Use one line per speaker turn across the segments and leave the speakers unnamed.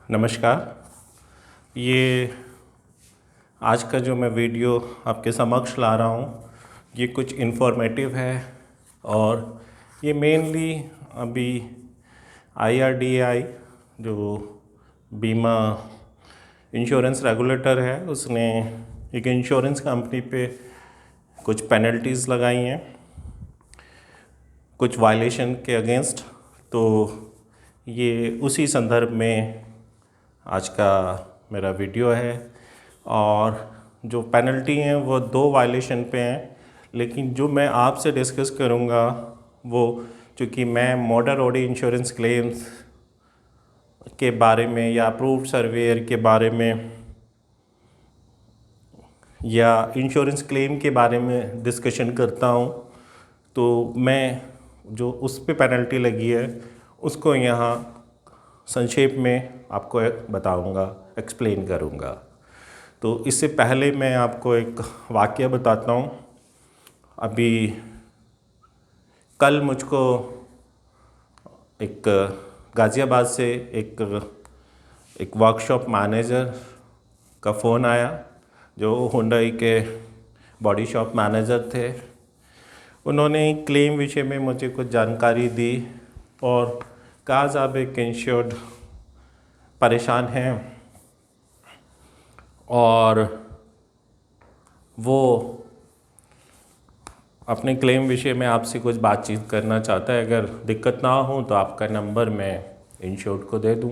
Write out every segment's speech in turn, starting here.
नमस्कार। ये आज का जो मैं वीडियो आपके समक्ष ला रहा हूँ ये कुछ इन्फॉर्मेटिव है और ये मेनली अभी IRDAI जो बीमा इंश्योरेंस रेगुलेटर है उसने एक इंश्योरेंस कंपनी पे कुछ पेनल्टीज़ लगाई हैं कुछ वायलेशन के अगेंस्ट। तो ये उसी संदर्भ में आज का मेरा वीडियो है और जो पेनल्टी हैं वो 2 वायलेशन पे हैं, लेकिन जो मैं आपसे डिस्कस करूँगा वो चूँकि मैं मोटर ऑडी इंश्योरेंस क्लेम्स के बारे में या अप्रूव्ड सर्वेयर के बारे में या इंश्योरेंस क्लेम के बारे में डिस्कशन करता हूँ, तो मैं जो उस पे पेनल्टी लगी है उसको यहाँ संक्षेप में आपको बताऊंगा, एक्सप्लेन करूंगा। तो इससे पहले मैं आपको एक वाक़या बताता हूँ। अभी कल मुझको एक गाज़ियाबाद से एक वर्कशॉप मैनेजर का फ़ोन आया जो हुंडई के बॉडी शॉप मैनेजर थे। उन्होंने क्लेम विषय में मुझे कुछ जानकारी दी और कहा साहब एक इंश्योर्ड परेशान हैं और वो अपने क्लेम विषय में आपसे कुछ बातचीत करना चाहता है। अगर दिक्कत ना हो तो आपका नंबर मैं इंश्योर्ड को दे दूँ।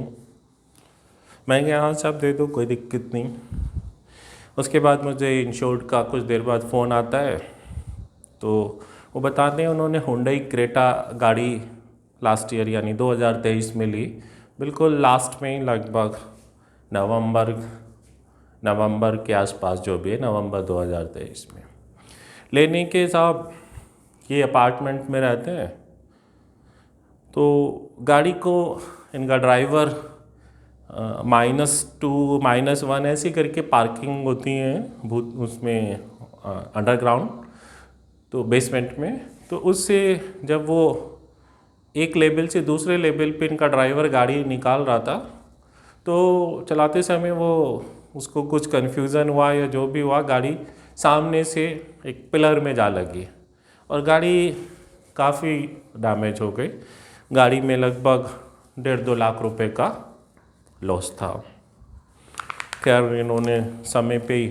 मैं कहा हाँ साहब दे दो, कोई दिक्कत नहीं। उसके बाद मुझे इंश्योर्ड का कुछ देर बाद फ़ोन आता है तो वो बताते हैं उन्होंने हुंडई क्रेटा गाड़ी लास्ट ईयर यानी 2023 में ली, बिल्कुल लास्ट में ही, लगभग नवंबर के आसपास, जो भी है नवंबर 2023 में लेने के। साहब ये अपार्टमेंट में रहते हैं तो गाड़ी को इनका ड्राइवर -2 -1 ऐसी करके पार्किंग होती हैं उसमें अंडरग्राउंड, तो बेसमेंट में। तो उससे जब वो एक लेवल से दूसरे लेवल पे इनका ड्राइवर गाड़ी निकाल रहा था तो चलाते समय वो उसको कुछ कन्फ्यूज़न हुआ या जो भी हुआ, गाड़ी सामने से एक पिलर में जा लगी और गाड़ी काफ़ी डैमेज हो गई। गाड़ी में लगभग 1.5-2 लाख रुपए का लॉस था। खैर इन्होंने समय पे ही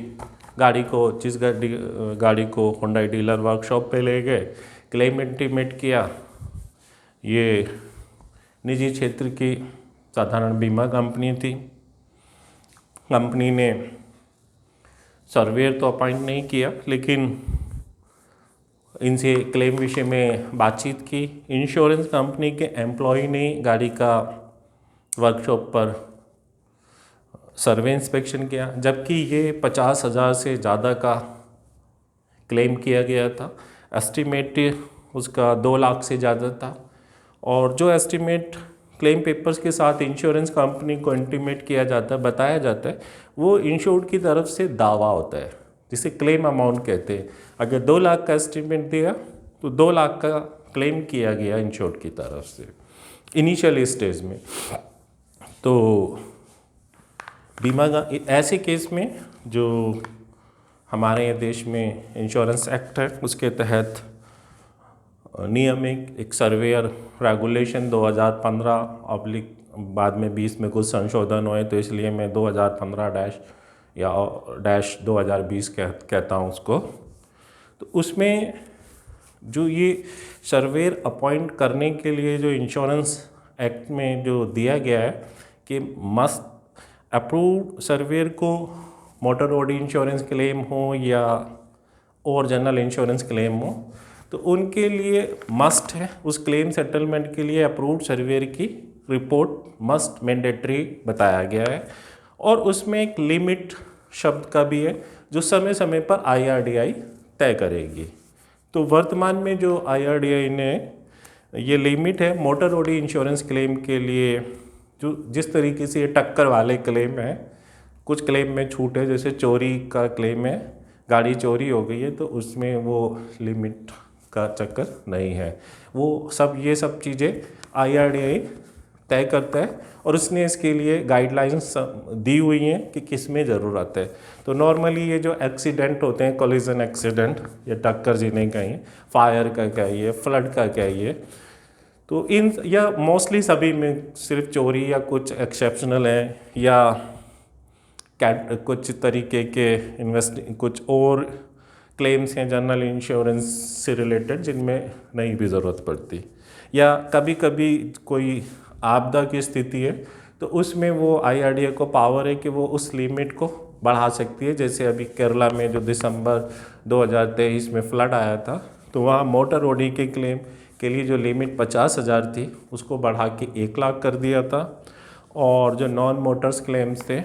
जिस गाड़ी को हुंडई डीलर वर्कशॉप पे ले गए, क्लेम इंटीमेट किया। ये निजी क्षेत्र की साधारण बीमा कंपनी थी। कंपनी ने सर्वेयर तो अपॉइंट नहीं किया, लेकिन इनसे क्लेम विषय में बातचीत की। इंश्योरेंस कंपनी के एम्प्लॉय ने गाड़ी का वर्कशॉप पर सर्वे इंस्पेक्शन किया, जबकि ये 50,000 से ज़्यादा का क्लेम किया गया था। एस्टिमेट उसका 2 लाख से ज़्यादा था और जो एस्टिमेट क्लेम पेपर्स के साथ इंश्योरेंस कंपनी को इंटीमेट किया जाता है, बताया जाता है, वो इंश्योर्ड की तरफ से दावा होता है जिसे क्लेम अमाउंट कहते हैं। अगर 2 लाख का एस्टिमेट दिया तो 2 लाख का क्लेम किया गया इंश्योर्ड की तरफ से इनिशियल स्टेज में। तो बीमा का ऐसे केस में जो हमारे देश में इंश्योरेंस एक्ट है उसके तहत नियम एक सर्वेयर रेगुलेशन 2015 बाद में 20 में कुछ संशोधन हुए, तो इसलिए मैं 2015-2020 कहता हूँ उसको। तो उसमें जो ये सर्वेयर अपॉइंट करने के लिए जो इंश्योरेंस एक्ट में जो दिया गया है कि मस्ट अप्रूव्ड सर्वेयर को मोटर ऑडी इंश्योरेंस क्लेम हो या और जनरल इंश्योरेंस क्लेम हो, तो उनके लिए मस्ट है उस क्लेम सेटलमेंट के लिए अप्रूव्ड सर्वेयर की रिपोर्ट मस्ट मैंडेटरी बताया गया है। और उसमें एक लिमिट शब्द का भी है जो समय समय पर IRDAI तय करेगी। तो वर्तमान में जो IRDAI ने ये लिमिट है मोटर ऑडी इंश्योरेंस क्लेम के लिए, जो जिस तरीके से ये टक्कर वाले क्लेम है, कुछ क्लेम में छूट है, जैसे चोरी का क्लेम है, गाड़ी चोरी हो गई है तो उसमें वो लिमिट का चक्कर नहीं है। वो सब ये सब चीज़ें IRDAI तय करता है और उसने इसके लिए गाइडलाइंस दी हुई हैं कि किस में ज़रूरत है। तो नॉर्मली ये जो एक्सीडेंट होते हैं, कोलिजन एक्सीडेंट या टक्कर जिन्हें कहिए, फायर का कहिए, फ्लड का कहिए, तो इन या मोस्टली सभी में सिर्फ चोरी या कुछ एक्सेप्शनल है या कुछ तरीके के कुछ और क्लेम्स हैं जनरल इंश्योरेंस से रिलेटेड जिनमें नहीं भी ज़रूरत पड़ती, या कभी कभी कोई आपदा की स्थिति है तो उसमें वो IRDA को पावर है कि वो उस लिमिट को बढ़ा सकती है। जैसे अभी केरला में जो दिसंबर 2023 में फ्लड आया था, तो वहाँ मोटर OD के क्लेम के लिए जो लिमिट 50,000 थी उसको बढ़ा के 1 लाख कर दिया था, और जो नॉन मोटर्स क्लेम्स थे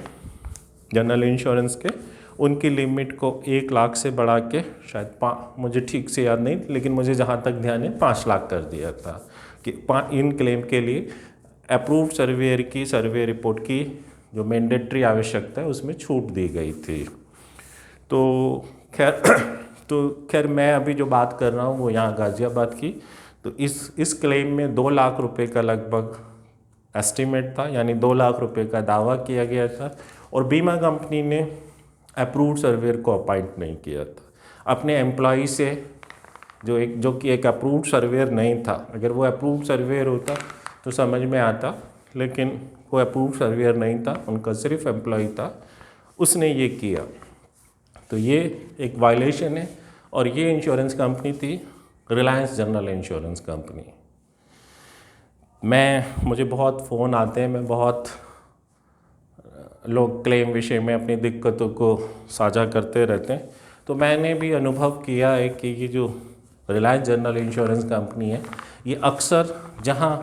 जनरल इंश्योरेंस के, उनकी लिमिट को 1 लाख से बढ़ा के शायद मुझे ठीक से याद नहीं, लेकिन मुझे जहाँ तक ध्यान है 5 लाख कर दिया था कि इन क्लेम के लिए अप्रूव्ड सर्वेयर की सर्वे रिपोर्ट की जो मैंडेटरी आवश्यकता है उसमें छूट दी गई थी। तो खैर मैं अभी जो बात कर रहा हूँ वो यहाँ गाज़ियाबाद की। तो इस क्लेम में 2 लाख रुपए का लगभग एस्टिमेट था, यानी 2 लाख रुपए का दावा किया गया था, और बीमा कंपनी ने अप्रूव्ड सर्वेयर को अपॉइंट नहीं किया था अपने एम्प्लॉई से, जो कि एक अप्रूव्ड सर्वेयर नहीं था। अगर वो अप्रूव्ड सर्वेयर होता तो समझ में आता, लेकिन वो अप्रूव्ड सर्वेयर नहीं था, उनका सिर्फ एम्प्लॉई था, उसने ये किया। तो ये एक वायलेशन है, और ये इंश्योरेंस कंपनी थी रिलायंस जनरल इंश्योरेंस कंपनी। मुझे बहुत फ़ोन आते हैं, मैं बहुत लोग क्लेम विषय में अपनी दिक्कतों को साझा करते रहते हैं। तो मैंने भी अनुभव किया है कि ये जो रिलायंस जनरल इंश्योरेंस कंपनी है, ये अक्सर जहां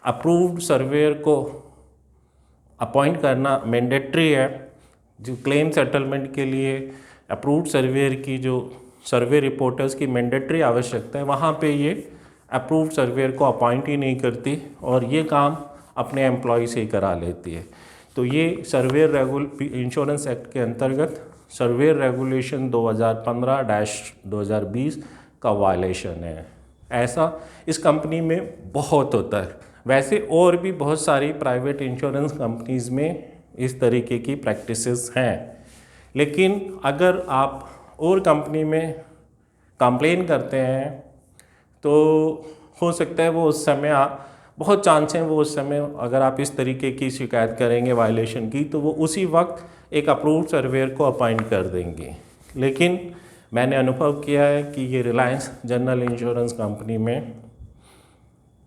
अप्रूव्ड सर्वेयर को अपॉइंट करना मैंडेटरी है, जो क्लेम सेटलमेंट के लिए अप्रूव्ड सर्वेयर की जो सर्वे रिपोर्टर्स की मैंडेटरी आवश्यकता है, वहाँ पे ये अप्रूव्ड सर्वेयर को अपॉइंट ही नहीं करती और ये काम अपने एम्प्लॉय से ही करा लेती है। तो ये इंश्योरेंस एक्ट के अंतर्गत सर्वेयर रेगुलेशन 2015-2020 का वायलेशन है। ऐसा इस कंपनी में बहुत होता है। वैसे और भी बहुत सारी प्राइवेट इंश्योरेंस कंपनीज़ में इस तरीके की प्रैक्टिसेस हैं, लेकिन अगर आप और कंपनी में कंप्लेन करते हैं तो हो सकता है वो उस समय बहुत चांस हैं वो उस समय, अगर आप इस तरीके की शिकायत करेंगे वायलेशन की, तो वो उसी वक्त एक अप्रूव्ड सर्वेयर को अपॉइंट कर देंगे। लेकिन मैंने अनुभव किया है कि ये रिलायंस जनरल इंश्योरेंस कंपनी में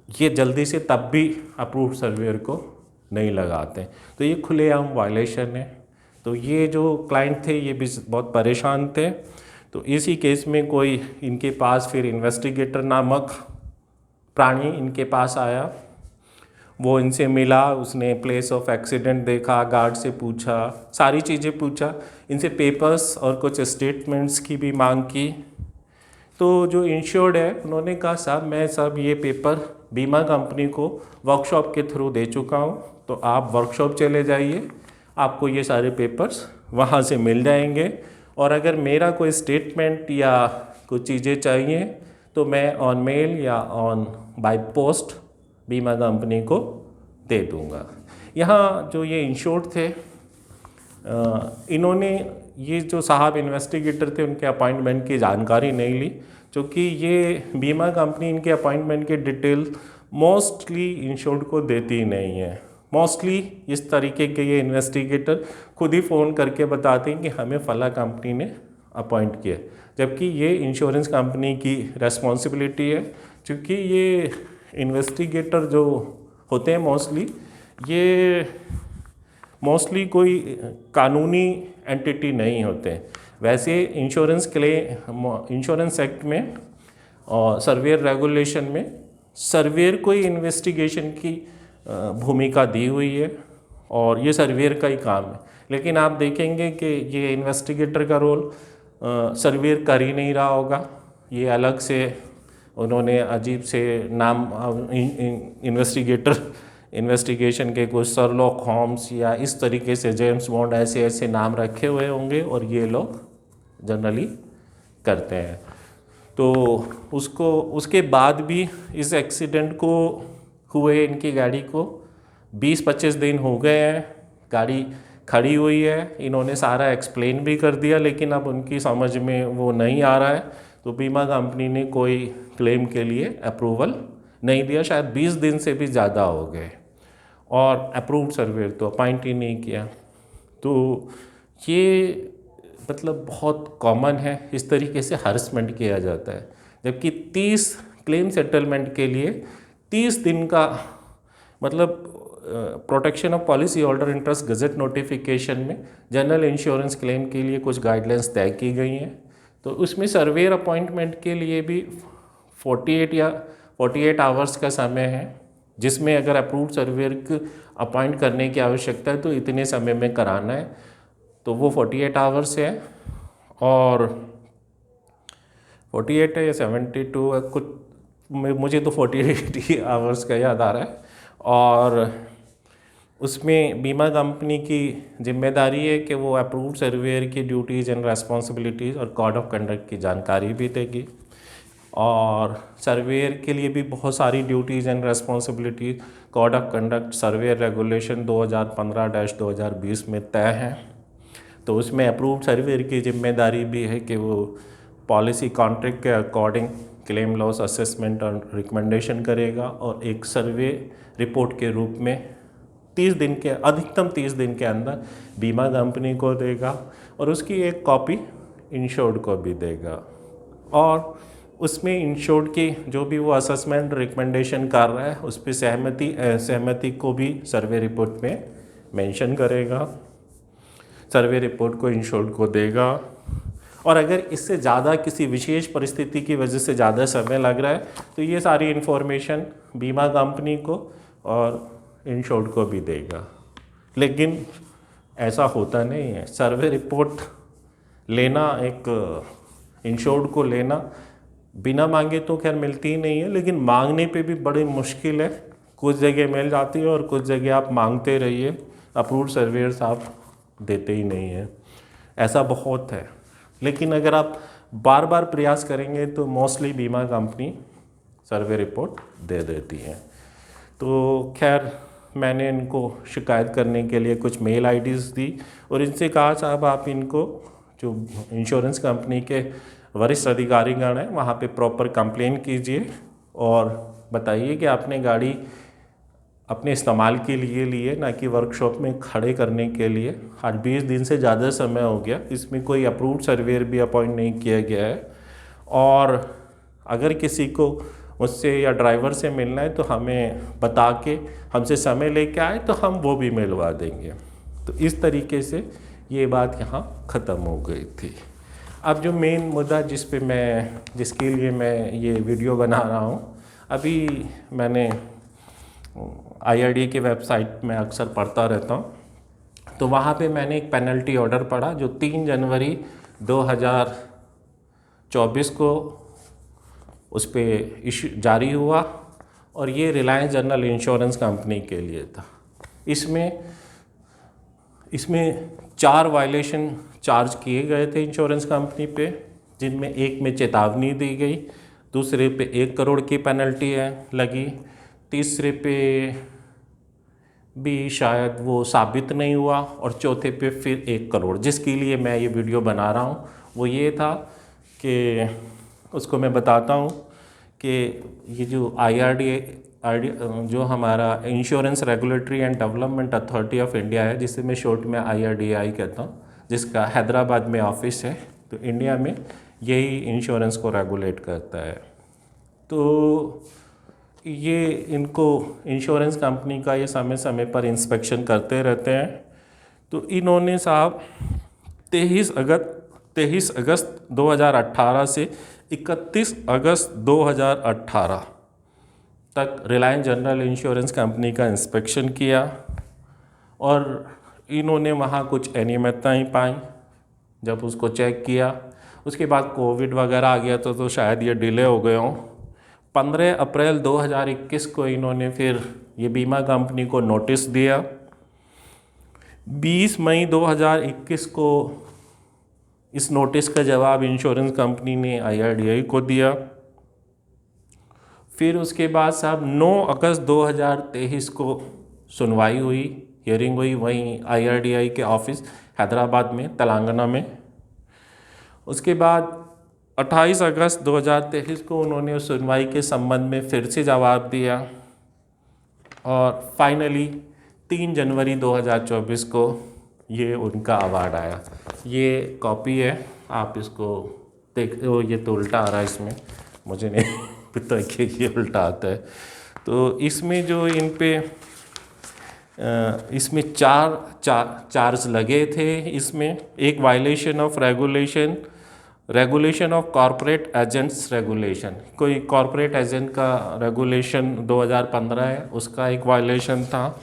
ये जल्दी से तब भी अप्रूव्ड सर्वेयर को नहीं लगाते, तो ये खुलेआम वायलेशन है। तो ये जो क्लाइंट थे ये भी बहुत परेशान थे। तो इसी केस में कोई इनके पास फिर इन्वेस्टिगेटर नामक प्राणी इनके पास आया, वो इनसे मिला, उसने प्लेस ऑफ एक्सीडेंट देखा, गार्ड से पूछा, सारी चीज़ें पूछा, इनसे पेपर्स और कुछ स्टेटमेंट्स की भी मांग की। तो जो इंश्योर्ड है उन्होंने कहा साहब मैं सब ये पेपर बीमा कंपनी को वर्कशॉप के थ्रू दे चुका हूँ, तो आप वर्कशॉप चले जाइए, आपको ये सारे पेपर्स वहाँ से मिल जाएंगे, और अगर मेरा कोई स्टेटमेंट या कुछ चीज़ें चाहिए तो मैं ऑन मेल या ऑन बाय पोस्ट बीमा कंपनी को दे दूँगा। यहाँ जो ये इंश्योर्ड थे इन्होंने ये जो साहब इन्वेस्टिगेटर थे उनके अपॉइंटमेंट की जानकारी नहीं ली, क्योंकि ये बीमा कंपनी इनके अपॉइंटमेंट के डिटेल मोस्टली इंश्योर्ड को देती नहीं है। मोस्टली इस तरीके के ये इन्वेस्टिगेटर खुद ही फ़ोन करके बताते हैं कि हमें फला कंपनी ने अपॉइंट किया, जबकि ये इंश्योरेंस कंपनी की रेस्पॉन्सिबिलिटी है, क्योंकि ये इन्वेस्टिगेटर जो होते हैं मोस्टली कोई कानूनी एंटिटी नहीं होते। वैसे इंश्योरेंस एक्ट में और सर्वेयर रेगुलेशन में सर्वेयर को ही इन्वेस्टिगेशन की भूमिका दी हुई है और ये सर्वेयर का ही काम है। लेकिन आप देखेंगे कि ये इन्वेस्टिगेटर का रोल सर्वेयर कर ही नहीं रहा होगा, ये अलग से उन्होंने अजीब से नाम इन्वेस्टिगेशन के कुछ शर्लॉक होम्स या इस तरीके से जेम्स बॉन्ड ऐसे नाम रखे हुए होंगे और ये लोग जनरली करते हैं। तो उसके बाद भी इस एक्सीडेंट को हुए इनकी गाड़ी को 20-25 दिन हो गए हैं, गाड़ी खड़ी हुई है, इन्होंने सारा एक्सप्लेन भी कर दिया, लेकिन अब उनकी समझ में वो नहीं आ रहा है, तो बीमा कंपनी ने कोई क्लेम के लिए अप्रूवल नहीं दिया। शायद 20 दिन से भी ज़्यादा हो गए, और अप्रूव्ड सर्वेयर तो अपॉइंट ही नहीं किया। तो ये मतलब बहुत कॉमन है, इस तरीके से हरासमेंट किया जाता है। जबकि 30 क्लेम सेटलमेंट के लिए 30 दिन का मतलब protection of policy holder interest gazette notification में जनरल इंश्योरेंस क्लेम के लिए कुछ गाइडलाइंस तय की गई हैं। तो उसमें सर्वेयर अपॉइंटमेंट के लिए भी 48 आवर्स का समय है, जिसमें अगर अप्रूव्ड सर्वेयर को अपॉइंट करने की आवश्यकता है तो इतने समय में कराना है, तो वो 48 आवर्स है। और 48 है या 72 है कुछ, मुझे तो 48 आवर्स का याद आ रहा है। और उसमें बीमा कंपनी की जिम्मेदारी है कि वो अप्रूव्ड सर्वेयर की ड्यूटीज़ एंड रेस्पॉन्सिबिलिटीज़ और कोड ऑफ कंडक्ट की जानकारी भी देगी। और सर्वेयर के लिए भी बहुत सारी duties and responsibilities code of conduct surveyor regulation 2015-2020 में तय हैं। तो उसमें अप्रूव्ड सर्वेयर की जिम्मेदारी भी है कि वो पॉलिसी कॉन्ट्रैक्ट के अकॉर्डिंग क्लेम लॉस असेसमेंट और रिकमेंडेशन करेगा, और एक सर्वे रिपोर्ट के रूप में 30 दिन के अधिकतम 30 दिन के अंदर बीमा कंपनी को देगा, और उसकी एक कॉपी इंश्योर्ड को भी देगा। और उसमें इंश्योर्ड की जो भी वो असेसमेंट रिकमेंडेशन कर रहा है उस पर सहमति को भी सर्वे रिपोर्ट में मेंशन करेगा, सर्वे रिपोर्ट को इंश्योर्ड को देगा। और अगर इससे ज़्यादा किसी विशेष परिस्थिति की वजह से ज़्यादा समय लग रहा है तो ये सारी इन्फॉर्मेशन बीमा कंपनी को और इंश्योर्ड को भी देगा। लेकिन ऐसा होता नहीं है। सर्वे रिपोर्ट लेना, एक इंश्योर्ड को लेना बिना मांगे तो खैर मिलती ही नहीं है, लेकिन मांगने पे भी बड़ी मुश्किल है। कुछ जगह मिल जाती है और कुछ जगह आप मांगते रहिए, अप्रूव्ड सर्वेयर्स आप देते ही नहीं हैं। ऐसा बहुत है, लेकिन अगर आप बार बार प्रयास करेंगे तो मोस्टली बीमा कंपनी सर्वे रिपोर्ट दे देती है। तो खैर मैंने इनको शिकायत करने के लिए कुछ मेल आईडीज़ दी और इनसे कहा साहब आप इनको जो इंश्योरेंस कंपनी के वरिष्ठ अधिकारीगण हैं वहाँ पे प्रॉपर कंप्लेन कीजिए और बताइए कि आपने गाड़ी अपने इस्तेमाल के लिए लिए, ना कि वर्कशॉप में खड़े करने के लिए। आज 20 दिन से ज़्यादा समय हो गया, इसमें कोई अप्रूव्ड सर्वेयर भी अपॉइंट नहीं किया गया है। और अगर किसी को मुझसे या ड्राइवर से मिलना है तो हमें बता के हमसे समय लेके आए तो हम वो भी मिलवा देंगे। तो इस तरीके से ये बात यहाँ ख़त्म हो गई थी। अब जो मेन मुद्दा जिसके लिए मैं ये वीडियो बना रहा हूँ, अभी मैंने IRDA की वेबसाइट में अक्सर पढ़ता रहता हूँ, तो वहाँ पे मैंने एक पेनल्टी ऑर्डर पढ़ा जो 3 जनवरी 2024 को उस पर जारी हुआ, और ये रिलायंस जनरल इंश्योरेंस कंपनी के लिए था। इसमें 4 वायलेशन चार्ज किए गए थे इंश्योरेंस कंपनी पे, जिनमें एक में चेतावनी दी गई, दूसरे पे 1 करोड़ की पेनल्टी लगी, तीसरे पे भी शायद वो साबित नहीं हुआ, और चौथे पे फिर 1 करोड़। जिसके लिए मैं ये वीडियो बना रहा हूँ वो ये था कि उसको मैं बताता हूँ कि ये जो IRDA जो हमारा insurance regulatory and development authority of India है, जिसे मैं शॉर्ट में IRDAI कहता हूँ, जिसका हैदराबाद में ऑफिस है, तो इंडिया में यही इंश्योरेंस को रेगुलेट करता है। तो ये इनको इंश्योरेंस कंपनी का ये समय समय पर इंस्पेक्शन करते रहते हैं। तो इन्होंने साहब 23 अगस्त 2018 से 31 अगस्त 2018 तक रिलायंस जनरल इंश्योरेंस कंपनी का इंस्पेक्शन किया, और इन्होंने वहाँ कुछ अनियमितताएं पाई। जब उसको चेक किया उसके बाद कोविड वगैरह आ गया तो शायद ये डिले हो गए हों। 15 अप्रैल 2021 को इन्होंने फिर ये बीमा कंपनी को नोटिस दिया। 20 मई 2021 को इस नोटिस का जवाब इंश्योरेंस कंपनी ने IRDAI को दिया। फिर उसके बाद साहब 9 अगस्त 2023 को सुनवाई हुई, हियरिंग हुई वहीं IRDAI के ऑफिस हैदराबाद में, तेलंगाना में। उसके बाद 28 अगस्त 2023 को उन्होंने उस सुनवाई के संबंध में फिर से जवाब दिया और फाइनली 3 जनवरी 2024 को ये उनका अवार्ड आया। ये कॉपी है, आप इसको देख। ये तो उल्टा आ रहा है इसमें, मुझे नहीं पता कि ये उल्टा आता है। तो इसमें जो इन पे इसमें चार्ज लगे थे। इसमें एक violation of regulation of corporate agents regulation, कोई कॉरपोरेट एजेंट का रेगुलेशन 2015 है, उसका एक वायलेशन था।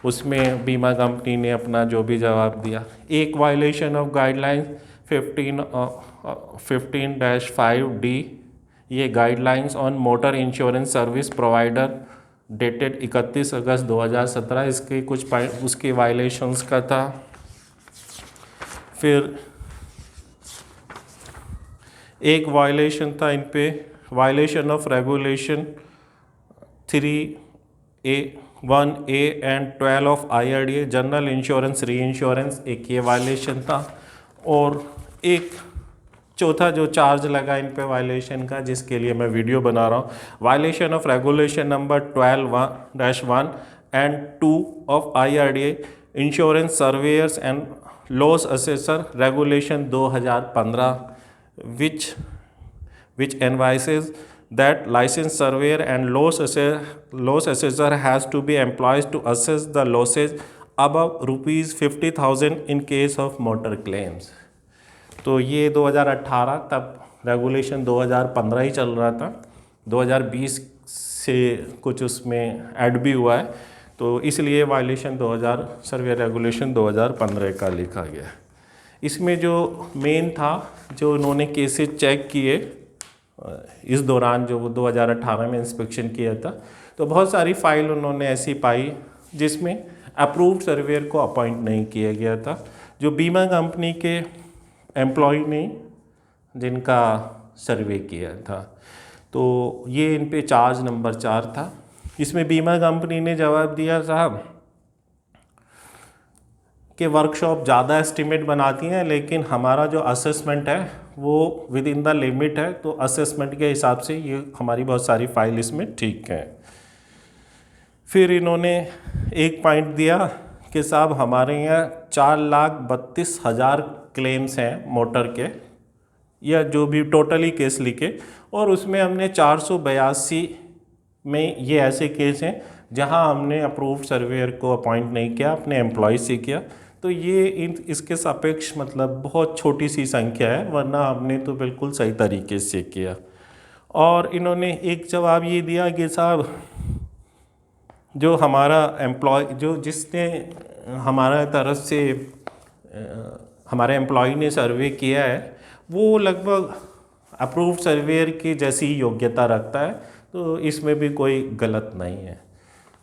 उसमें बीमा कंपनी ने अपना जो भी जवाब दिया। एक वायलेशन ऑफ गाइडलाइंस 15-5D, ये guidelines on motor insurance service provider dated 31 अगस्त 2017, इसके कुछ उसके वायलेशंस का था। फिर एक वायलेशन था इन पे, violation of regulation 3A1A and 12 of IRDA general insurance री इंश्योरेंस, एक ये वायलेशन था। और एक चौथा जो चार्ज लगा इन पे वायलेशन का, जिसके लिए मैं वीडियो बना रहा हूँ, violation of regulation number 12-1 and 2 of IRDA insurance surveyor's and loss assessor regulation 2015, which advises that licensed surveyor and loss assessor has to be employed to assess the losses above ₹50,000 in case of motor claims। तो ये 2018, तब regulation 2015 ही चल रहा था, 2020 से कुछ उसमें add भी हुआ है, तो इसलिए वायलेशन सर्वेयर रेगुलेशन 2015 का लिखा गया। इसमें जो मेन था, जो उन्होंने केसेस चेक किए इस दौरान, जो 2018 में इंस्पेक्शन किया था, तो बहुत सारी फाइल उन्होंने ऐसी पाई जिसमें अप्रूव्ड सर्वेयर को अपॉइंट नहीं किया गया था, जो बीमा कंपनी के एम्प्लॉय ने जिनका सर्वे किया था। तो ये इन पे चार्ज नंबर 4 था। इसमें बीमा कंपनी ने जवाब दिया, साहब कि वर्कशॉप ज़्यादा एस्टिमेट बनाती हैं, लेकिन हमारा जो असेसमेंट है वो विद इन द लिमिट है, तो असेसमेंट के हिसाब से ये हमारी बहुत सारी फाइल इसमें ठीक है। फिर इन्होंने एक पॉइंट दिया कि साहब हमारे यहाँ 4,32,000 क्लेम्स हैं मोटर के, या जो भी टोटली केस लिखे, और उसमें हमने 482 में ये ऐसे केस हैं जहां हमने अप्रूव्ड सर्वेयर को अपॉइंट नहीं किया, अपने एम्प्लॉय से किया। तो ये इसके सापेक्ष मतलब बहुत छोटी सी संख्या है, वरना हमने तो बिल्कुल सही तरीके से किया। और इन्होंने एक जवाब ये दिया कि साहब जो हमारा एम्प्लॉय, जो जिसने हमारा तरफ से हमारे एम्प्लॉय ने सर्वे किया है, वो लगभग अप्रूव्ड सर्वेयर की जैसी योग्यता रखता है, तो इसमें भी कोई गलत नहीं है।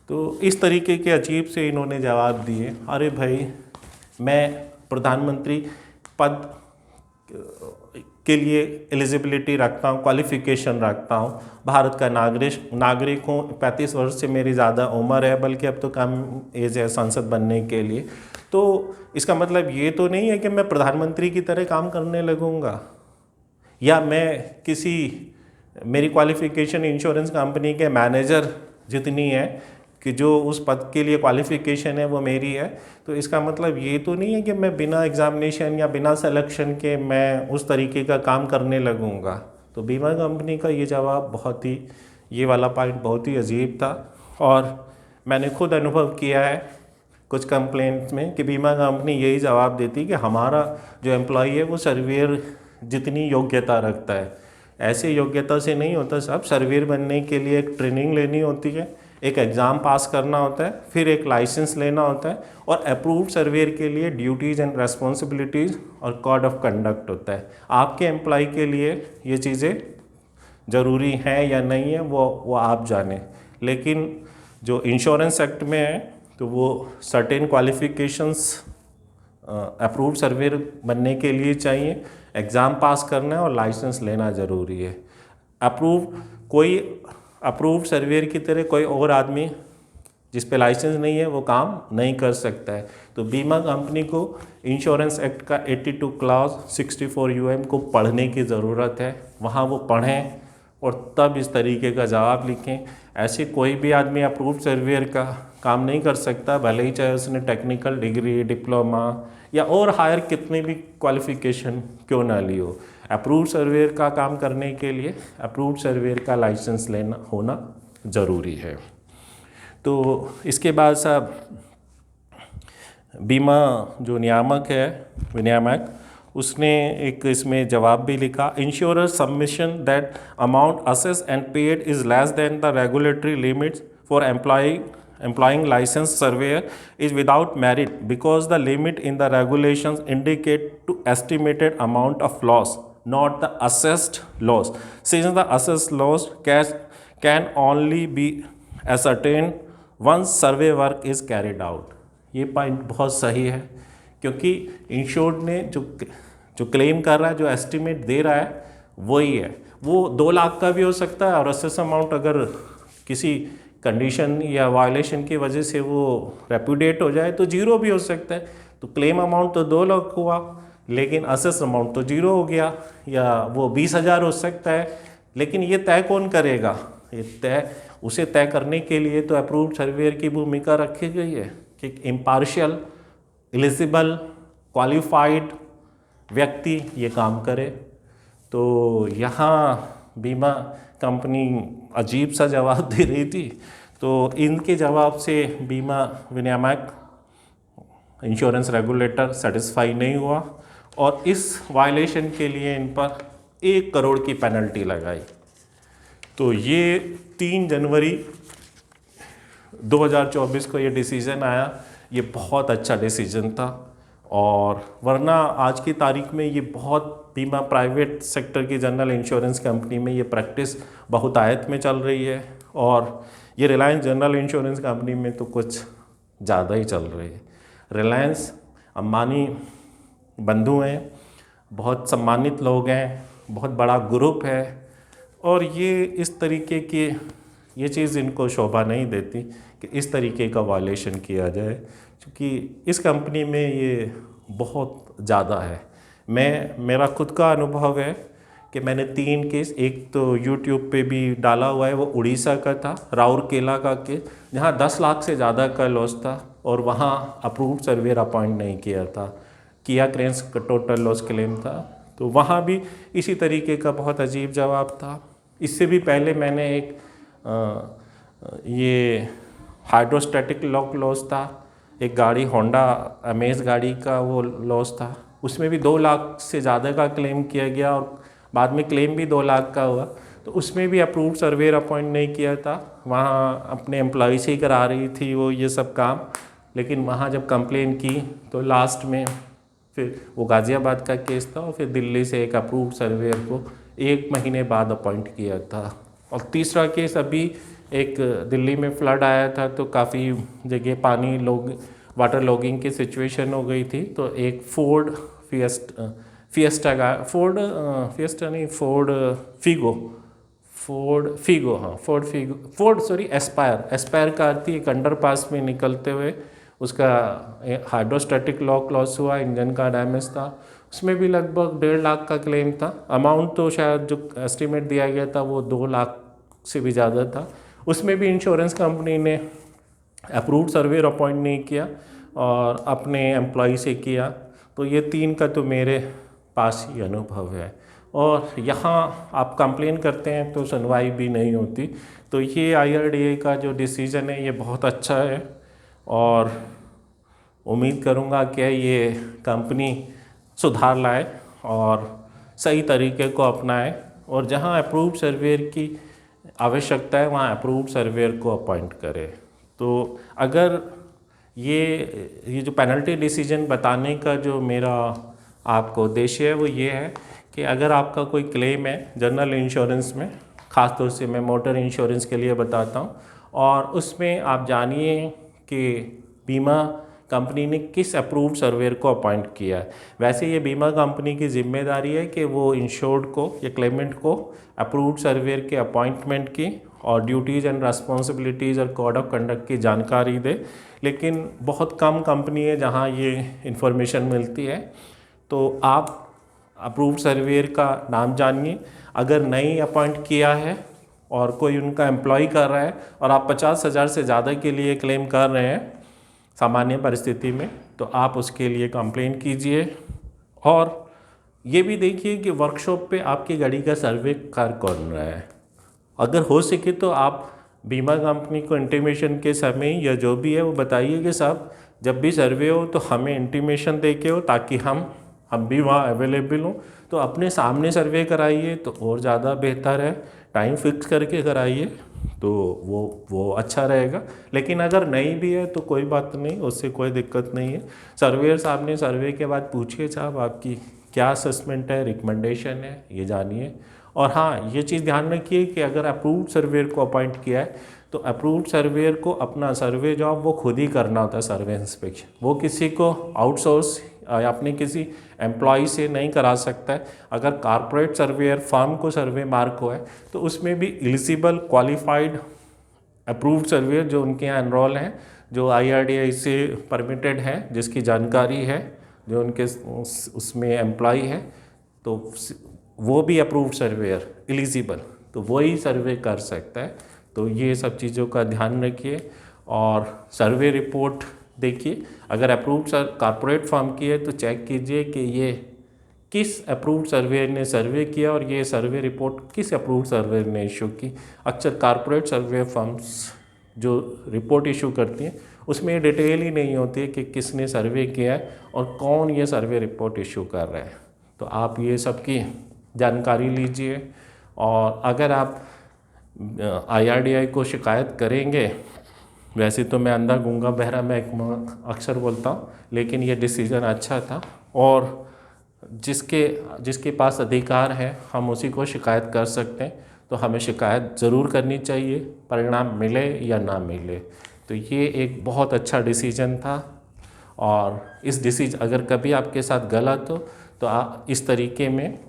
तो इस तरीके के अजीब से इन्होंने जवाब दिए। अरे भाई, मैं प्रधानमंत्री पद के लिए एलिजिबिलिटी रखता हूँ, क्वालिफ़िकेशन रखता हूँ, भारत का नागरिक हूँ, 35 वर्ष से मेरी ज़्यादा उम्र है, बल्कि अब तो कम एज है सांसद बनने के लिए। तो इसका मतलब ये तो नहीं है कि मैं प्रधानमंत्री की तरह काम करने लगूँगा, या मैं मेरी क्वालिफ़िकेशन इंश्योरेंस कंपनी के मैनेजर जितनी है कि जो उस पद के लिए क्वालिफ़िकेशन है वो मेरी है। तो इसका मतलब ये तो नहीं है कि मैं बिना एग्ज़ामिनेशन या बिना सिलेक्शन के मैं उस तरीके का काम करने लगूँगा। तो बीमा कंपनी का ये जवाब ये वाला पॉइंट बहुत ही अजीब था। और मैंने खुद अनुभव किया है कुछ कंप्लेंट्स में कि बीमा कंपनी यही जवाब देती कि हमारा जो एम्प्लॉय है वो सर्वेयर जितनी योग्यता रखता है। ऐसे योग्यता से नहीं होता साहब। सर्वेयर बनने के लिए एक ट्रेनिंग लेनी होती है, एक एग्ज़ाम पास करना होता है, फिर एक लाइसेंस लेना होता है, और अप्रूव्ड सर्वेयर के लिए ड्यूटीज़ एंड रेस्पॉन्सिबिलिटीज़ और कोड ऑफ कंडक्ट होता है। आपके एम्प्लॉय के लिए ये चीज़ें ज़रूरी हैं या नहीं है वो आप जानें, लेकिन जो इंश्योरेंस एक्ट में है तो वो सर्टेन क्वालिफ़िकेशंस अप्रूव्ड सर्वेयर बनने के लिए चाहिए, एग्ज़ाम पास करना है और लाइसेंस लेना ज़रूरी है। कोई अप्रूव्ड सर्वेयर की तरह कोई और आदमी जिस पे लाइसेंस नहीं है वो काम नहीं कर सकता है। तो बीमा कंपनी को इंश्योरेंस एक्ट का 82 क्लॉज 64 यूएम को पढ़ने की ज़रूरत है, वहाँ वो पढ़ें और तब इस तरीके का जवाब लिखें। ऐसे कोई भी आदमी अप्रूव्ड सर्वेयर का काम नहीं कर सकता, भले ही चाहे उसने टेक्निकल डिग्री, डिप्लोमा या और हायर कितनी भी क्वालिफिकेशन क्यों ना ली हो। अप्रूव्ड सर्वेयर का काम करने के लिए अप्रूव्ड सर्वेयर का लाइसेंस लेना होना ज़रूरी है। तो इसके बाद साहब बीमा जो नियामक है, विनियामक, उसने एक इसमें जवाब भी लिखा, insurer submission that amount assess and paid is less than the regulatory limits for employing licensed surveyor is without merit because the limit in the regulations indicate to estimated amount of loss, not the assessed loss. Since the assessed loss can only be ascertained once survey work is carried out. ये point बहुत सही है, क्योंकि insured ने जो claim कर रहा है, जो एस्टिमेट दे रहा है, वही है। वो 2 लाख का भी हो सकता है और असेस अमाउंट अगर किसी कंडीशन या वायलेशन की वजह से वो रेप्यूडेट हो जाए तो 0 भी हो सकता है। तो क्लेम अमाउंट तो 2 लाख हुआ, लेकिन असेस अमाउंट तो 0 हो गया, या वो 20,000 हो सकता है। लेकिन ये तय कौन करेगा? ये उसे तय करने के लिए तो अप्रूव्ड सर्वेयर की भूमिका रखी गई है कि इम्पार्शियल, एलिजिबल, क्वालिफाइड व्यक्ति ये काम करे। तो यहाँ बीमा कंपनी अजीब सा जवाब दे रही थी, तो इनके जवाब से बीमा विनियामक, इंश्योरेंस रेगुलेटर सेटिस्फाई नहीं हुआ और इस वायलेशन के लिए इन पर 1 करोड़ की पेनल्टी लगाई। तो ये 3 जनवरी 2024 को ये डिसीज़न आया। ये बहुत अच्छा डिसीज़न था, और वरना आज की तारीख में ये बहुत बीमा प्राइवेट सेक्टर की जनरल इंश्योरेंस कंपनी में ये प्रैक्टिस बहुत आयत में चल रही है, और ये रिलायंस जनरल इंश्योरेंस कंपनी में तो कुछ ज़्यादा ही चल रही है। रिलायंस अंबानी बंधु हैं, बहुत सम्मानित लोग हैं, बहुत बड़ा ग्रुप है, और ये इस तरीके की ये चीज़ इनको शोभा नहीं देती कि इस तरीके का वायलेशन किया जाए, क्योंकि इस कंपनी में ये बहुत ज़्यादा है। मेरा खुद का अनुभव है कि मैंने 3 केस, एक तो यूट्यूब पे भी डाला हुआ है, वो उड़ीसा का था, राउरकेला का केस, जहाँ 10 लाख से ज़्यादा का लॉस था और वहाँ अप्रूव्ड सर्वेयर अपॉइंट नहीं किया था, किया क्रेन्स का टोटल लॉस क्लेम था। तो वहाँ भी इसी तरीके का बहुत अजीब जवाब था। इससे भी पहले मैंने एक ये हाइड्रोस्टैटिक लॉक लॉस था, एक गाड़ी होंडा अमेज गाड़ी का वो लॉस था, उसमें भी 2 लाख से ज़्यादा का क्लेम किया गया और बाद में क्लेम भी 2 लाख का हुआ। तो उसमें भी अप्रूव्ड सर्वेयर अपॉइंट नहीं किया था, वहाँ अपने एम्प्लॉय से ही करा रही थी वो ये सब काम। लेकिन वहाँ जब कंप्लेन की तो लास्ट में फिर वो गाज़ियाबाद का केस था, और फिर दिल्ली से एक अप्रूव्ड सर्वेयर को 1 महीने बाद अपॉइंट किया था। और तीसरा केस अभी एक दिल्ली में फ्लड आया था, तो काफ़ी जगह पानी वाटर लॉगिंग की सिचुएशन हो गई थी। तो एक फोर्ड एस्पायर कार थी, एक अंडरपास में निकलते हुए उसका हाइड्रोस्टैटिक लॉक लॉस हुआ, इंजन का डैमेज था, उसमें भी लगभग 1.5 लाख का क्लेम था। अमाउंट तो शायद जो एस्टिमेट दिया गया था वो 2 लाख से भी ज़्यादा था। उसमें भी इंश्योरेंस कंपनी ने अप्रूव्ड सर्वेयर अपॉइंट नहीं किया और अपने एम्प्लॉय से किया। तो ये 3 का तो मेरे पास ही अनुभव है, और यहाँ आप कंप्लेन करते हैं तो सुनवाई भी नहीं होती। तो ये IRDA का जो डिसीज़न है ये बहुत अच्छा है, और उम्मीद करूँगा कि ये कंपनी सुधार लाए और सही तरीके को अपनाए, और जहाँ अप्रूव्ड सर्वेयर की आवश्यकता है वहाँ अप्रूव्ड सर्वेयर को अपॉइंट करे। तो अगर ये जो पेनल्टी डिसीजन बताने का जो मेरा आपको उद्देश्य है वो ये है कि अगर आपका कोई क्लेम है जनरल इंश्योरेंस में, ख़ास तौर से मैं मोटर इंश्योरेंस के लिए बताता हूँ, और उसमें आप जानिए कि बीमा कंपनी ने किस अप्रूव्ड सर्वेयर को अपॉइंट किया है। वैसे ये बीमा कंपनी की जिम्मेदारी है कि वो इंश्योर्ड को या क्लेमेंट को अप्रूव्ड सर्वेयर के अपॉइंटमेंट की और ड्यूटीज़ एंड रिस्पॉन्सिबिलिटीज़ और कोड ऑफ कंडक्ट की जानकारी दे, लेकिन बहुत कम कंपनी है जहाँ ये इन्फॉर्मेशन मिलती है। तो आप अप्रूव्ड सर्वेयर का नाम जानिए। अगर नहीं अपॉइंट किया है और कोई उनका एम्प्लॉय कर रहा है और आप 50,000 से ज़्यादा के लिए क्लेम कर रहे हैं सामान्य परिस्थिति में, तो आप उसके लिए कंप्लेंट कीजिए। और ये भी देखिए कि वर्कशॉप पे आपकी गाड़ी का सर्वे कर कौन रहा है। अगर हो सके तो आप बीमा कंपनी को इंटीमेशन के समय या जो भी है वो बताइए कि साहब जब भी सर्वे हो तो हमें इंटीमेशन दे के हो, ताकि हम भी वहाँ अवेलेबल हों। तो अपने सामने सर्वे कराइए तो और ज़्यादा बेहतर है, टाइम फिक्स करके कराइए तो वो अच्छा रहेगा। लेकिन अगर नहीं भी है तो कोई बात नहीं, उससे कोई दिक्कत नहीं है। सर्वेयर साहब ने सर्वे के बाद पूछिए साहब आपकी क्या असेसमेंट है, रिकमेंडेशन है, ये जानिए। और हाँ, ये चीज़ ध्यान रखिए कि अगर अप्रूव्ड सर्वेयर को अपॉइंट किया है तो अप्रूव्ड सर्वेयर को अपना सर्वे जॉब वो खुद ही करना होता है, सर्वे इंस्पेक्शन। वो किसी को आउटसोर्स या अपने किसी एम्प्लॉय से नहीं करा सकता है। अगर कॉर्पोरेट सर्वेयर फर्म को सर्वे मार्क हुआ है तो उसमें भी एलिजिबल क्वालिफाइड अप्रूव्ड सर्वेयर जो उनके यहाँ एनरोल हैं, जो IRDAI से परमिटेड हैं, जिसकी जानकारी है, जो उनके उसमें एम्प्लॉय है, तो वो भी अप्रूव्ड सर्वेयर एलिजिबल, तो वही सर्वे कर सकता है। तो ये सब चीज़ों का ध्यान रखिए। और सर्वे रिपोर्ट देखिए, अगर अप्रूव्ड कॉर्पोरेट फर्म की है तो चेक कीजिए कि ये किस अप्रूव्ड सर्वेयर ने सर्वे किया और ये सर्वे रिपोर्ट किस अप्रूव्ड सर्वेयर ने इशू की। अक्सर कॉर्पोरेट सर्वे फर्म्स जो रिपोर्ट इशू करती हैं उसमें डिटेल ही नहीं होती है कि किसने सर्वे किया है और कौन ये सर्वे रिपोर्ट इशू कर रहा है। तो आप ये सब की जानकारी लीजिए। और अगर आप IRDAI को शिकायत करेंगे, वैसे तो मैं अंधा गूंगा बहरा मैं अक्सर बोलता हूँ, लेकिन ये डिसीज़न अच्छा था और जिसके पास अधिकार है हम उसी को शिकायत कर सकते हैं। तो हमें शिकायत ज़रूर करनी चाहिए, परिणाम मिले या ना मिले। तो ये एक बहुत अच्छा डिसीजन था। और इस डिसीजन अगर कभी आपके साथ गलत हो तो आप इस तरीके में,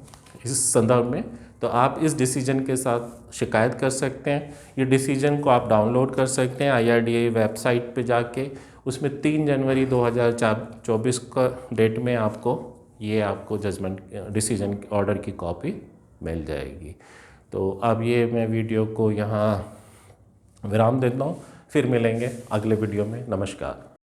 इस संदर्भ में, तो आप इस डिसीजन के साथ शिकायत कर सकते हैं। ये डिसीजन को आप डाउनलोड कर सकते हैं IRDAI वेबसाइट पे जाके। उसमें 3 जनवरी 2024 का डेट में आपको जजमेंट डिसीजन ऑर्डर की कॉपी मिल जाएगी। तो अब ये मैं वीडियो को यहाँ विराम देता हूँ, फिर मिलेंगे अगले वीडियो में। नमस्कार।